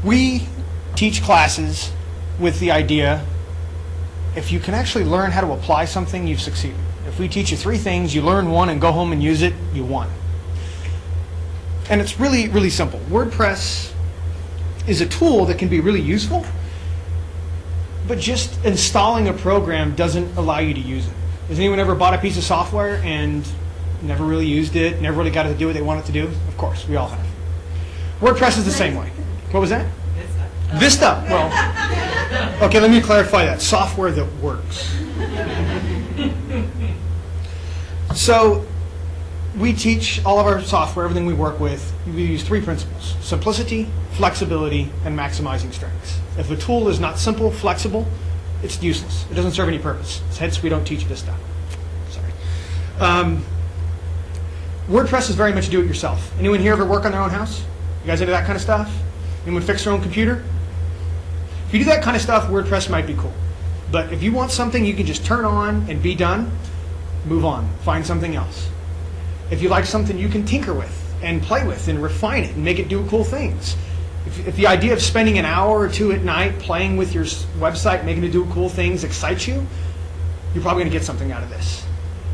We teach classes with the idea, if you can actually learn how to apply something, you've succeeded. If we teach you 3 things, you learn one and go home and use it, you won. And it's really, really simple. WordPress is a tool that can be really useful, but just installing a program doesn't allow you to use it. Has anyone ever bought a piece of software and never really used it, never really got it to do what they want it to do? Of course, we all have. WordPress is the same way. What was that? Vista. Well, okay, let me clarify that. Software that works. So we teach all of our software, everything we work with, we use 3 principles: simplicity, flexibility, and maximizing strengths. If a tool is not simple, flexible, it's useless. It doesn't serve any purpose. Hence, we don't teach Vista. Sorry. WordPress is very much do-it-yourself. Anyone here ever work on their own house? You guys into that kind of stuff? Anyone fix their own computer? If you do that kind of stuff, WordPress might be cool. But if you want something you can just turn on and be done, move on. Find something else. If you like something you can tinker with and play with and refine it and make it do cool things. If the idea of spending an hour or 2 at night playing with your website, making it do cool things excites you, you're probably going to get something out of this.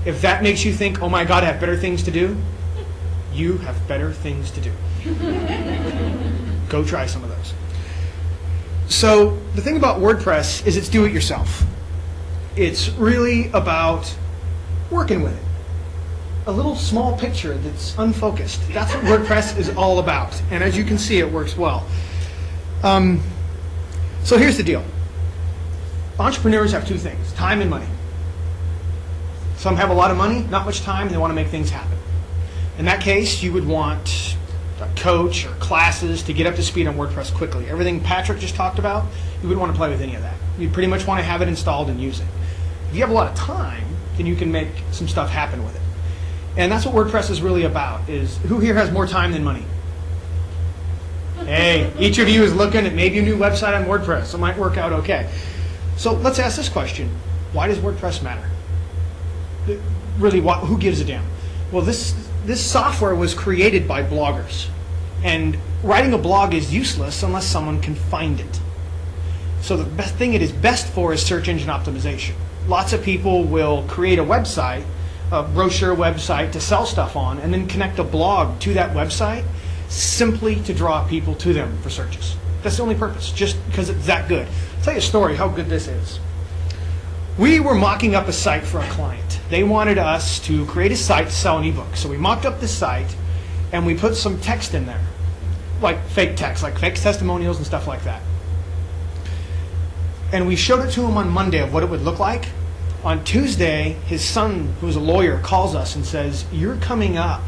If that makes you think, oh my God, I have better things to do, you have better things to do. Go try some of those. So the thing about WordPress is it's do-it-yourself. It's really about working with it. A little small picture that's unfocused. That's what WordPress is all about. And as you can see, it works well. So here's the deal. Entrepreneurs have 2 things: time and money. Some have a lot of money, not much time, and they want to make things happen. In that case, you would want a coach or classes to get up to speed on WordPress quickly. Everything Patrick just talked about, you wouldn't want to play with any of that. You'd pretty much want to have it installed and use it. If you have a lot of time, then you can make some stuff happen with it. And that's what WordPress is really about, is who here has more time than money? Hey, each of you is looking at maybe a new website on WordPress. It might work out okay. So let's ask this question. Why does WordPress matter? Really, who gives a damn? Well, this software was created by bloggers. And writing a blog is useless unless someone can find it. So the best thing it is best for is search engine optimization. Lots of people will create a website, a brochure website to sell stuff on, and then connect a blog to that website simply to draw people to them for searches. That's the only purpose, just because it's that good. I'll tell you a story how good this is. We were mocking up a site for a client. They wanted us to create a site to sell an ebook. So we mocked up this site and we put some text in there, like fake text, like fake testimonials and stuff like that. And we showed it to him on Monday of what it would look like. On Tuesday, his son, who's a lawyer, calls us and says, you're coming up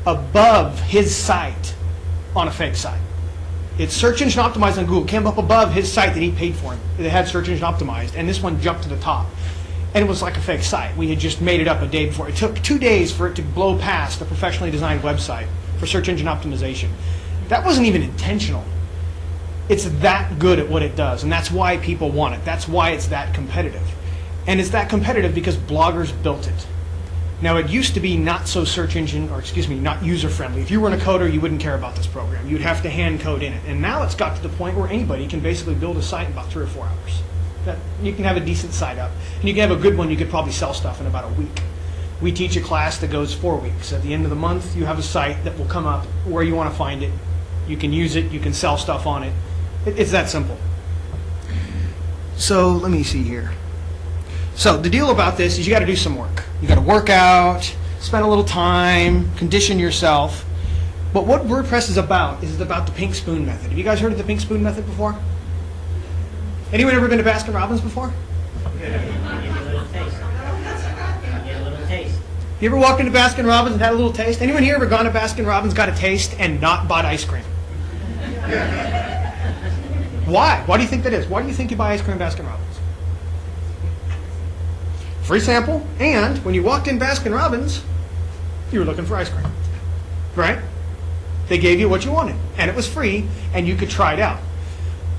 above his site on a fake site. It's search engine optimized on Google. Came up above his site that he paid for him. It had search engine optimized, and this one jumped to the top. And it was like a fake site. We had just made it up a day before. It took 2 days for it to blow past a professionally designed website for search engine optimization. That wasn't even intentional. It's that good at what it does, and that's why people want it. That's why it's that competitive. And it's that competitive because bloggers built it. Now, it used to be not so search engine, or excuse me, not user-friendly. If you weren't a coder, you wouldn't care about this program. You'd have to hand code in it. And now it's got to the point where anybody can basically build a site in about 3 or 4 hours. You can have a decent site up. And you can have a good one, you could probably sell stuff in about a week. We teach a class that goes 4 weeks. At the end of the month, you have a site that will come up where you want to find it. You can use it, you can sell stuff on it. It's that simple. So let me see here. So the deal about this is you got to do some work. You got to work out, spend a little time, condition yourself. But what WordPress is about the pink spoon method. Have you guys heard of the pink spoon method before? Anyone ever been to Baskin Robbins before? You ever walked into Baskin Robbins and had a little taste? Anyone here ever gone to Baskin Robbins, got a taste, and not bought ice cream? Why? Why do you think that is? Why do you think you buy ice cream at Baskin Robbins? Free sample, and when you walked in Baskin Robbins, you were looking for ice cream, right? They gave you what you wanted, and it was free, and you could try it out.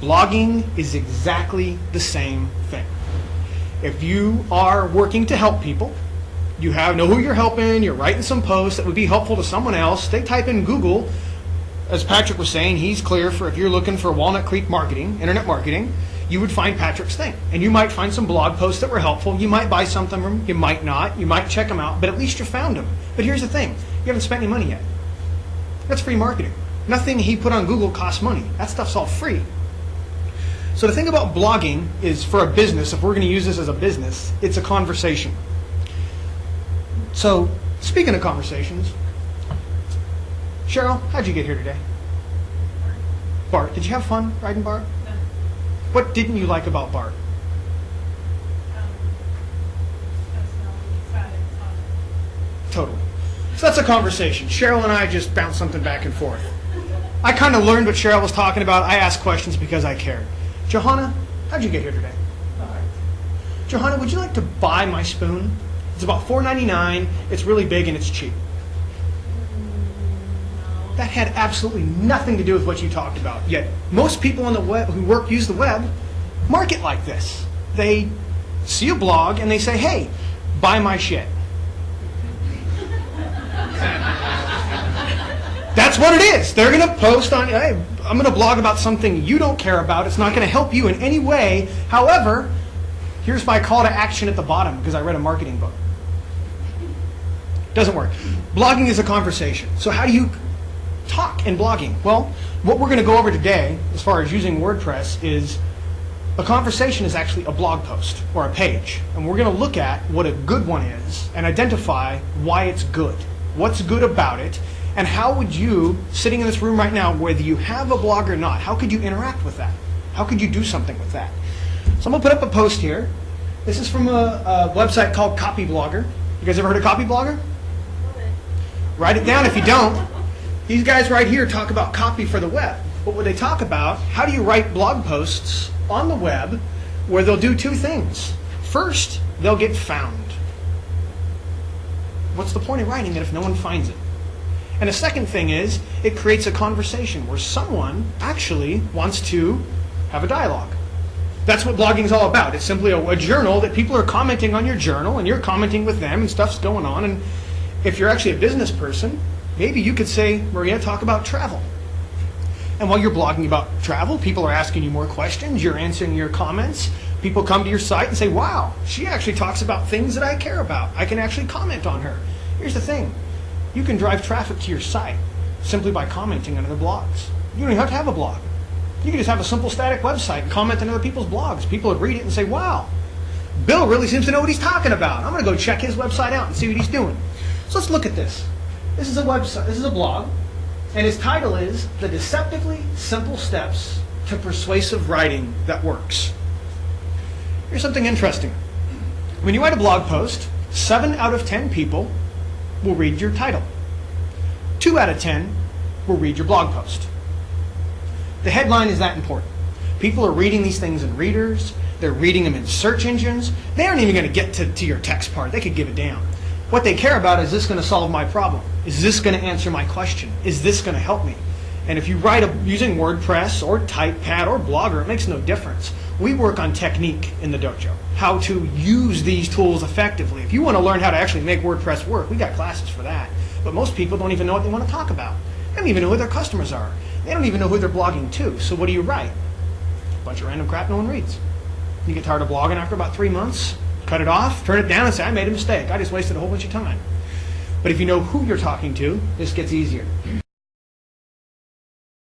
Blogging is exactly the same thing. If you are working to help people, you know who you're helping, you're writing some posts that would be helpful to someone else, they type in Google, as Patrick was saying, he's clear for if you're looking for Walnut Creek marketing, internet marketing, you would find Patrick's thing. And you might find some blog posts that were helpful. You might buy something from him. You might not. You might check them out. But at least you found him. But here's the thing. You haven't spent any money yet. That's free marketing. Nothing he put on Google costs money. That stuff's all free. So the thing about blogging is, for a business, if we're going to use this as a business, it's a conversation. So speaking of conversations, Cheryl, how'd you get here today? Bart, did you have fun riding Bart? No. What didn't you like about Bart? Totally. So that's a conversation. Cheryl and I just bounced something back and forth. I kind of learned what Cheryl was talking about. I asked questions because I cared. Johanna, how'd you get here today? Johanna, would you like to buy my spoon? It's about $4.99. It's really big and it's cheap. That had absolutely nothing to do with what you talked about. Yet most people on the web who use the web market like this. They see a blog and they say, "Hey, buy my shit." That's what it is. They're going to post on, "Hey, I'm going to blog about something you don't care about. It's not going to help you in any way. However, here's my call to action at the bottom because I read a marketing book." Doesn't work. Blogging is a conversation. So how do you talk in blogging? Well, what we're going to go over today, as far as using WordPress, is a conversation is actually a blog post or a page. And we're going to look at what a good one is and identify why it's good. What's good about it? And how would you, sitting in this room right now, whether you have a blog or not, how could you interact with that? How could you do something with that? So I'm going to put up a post here. This is from a website called Copyblogger. You guys ever heard of Copyblogger? Write it down if you don't. These guys right here talk about copy for the web. But what they talk about, how do you write blog posts on the web where they'll do two things. First, they'll get found. What's the point of writing it if no one finds it? And the second thing is, it creates a conversation where someone actually wants to have a dialogue. That's what blogging is all about. It's simply a journal that people are commenting on your journal, and you're commenting with them, and stuff's going on. And if you're actually a business person, maybe you could say, "Maria, talk about travel." And while you're blogging about travel, people are asking you more questions, you're answering your comments. People come to your site and say, "Wow, she actually talks about things that I care about. I can actually comment on her." Here's the thing. You can drive traffic to your site simply by commenting on other blogs. You don't even have to have a blog. You can just have a simple static website and comment on other people's blogs. People would read it and say, "Wow, Bill really seems to know what he's talking about. I'm going to go check his website out and see what he's doing." So let's look at this. This is a website. This is a blog. And its title is "The Deceptively Simple Steps to Persuasive Writing That Works." Here's something interesting. When you write a blog post, 7 out of 10 people will read your title. 2 out of 10 will read your blog post. The headline is that important. People are reading these things in readers. They're reading them in search engines. They aren't even going to get to your text part. They could give a damn. What they care about is this going to solve my problem? Is this going to answer my question? Is this going to help me? And if you write using WordPress or TypePad or Blogger, it makes no difference. We work on technique in the dojo, how to use these tools effectively. If you want to learn how to actually make WordPress work, we got classes for that. But most people don't even know what they want to talk about. They don't even know who their customers are. They don't even know who they're blogging to. So what do you write? A bunch of random crap no one reads. You get tired of blogging after about 3 months, cut it off, turn it down and say, "I made a mistake. I just wasted a whole bunch of time." But if you know who you're talking to, this gets easier.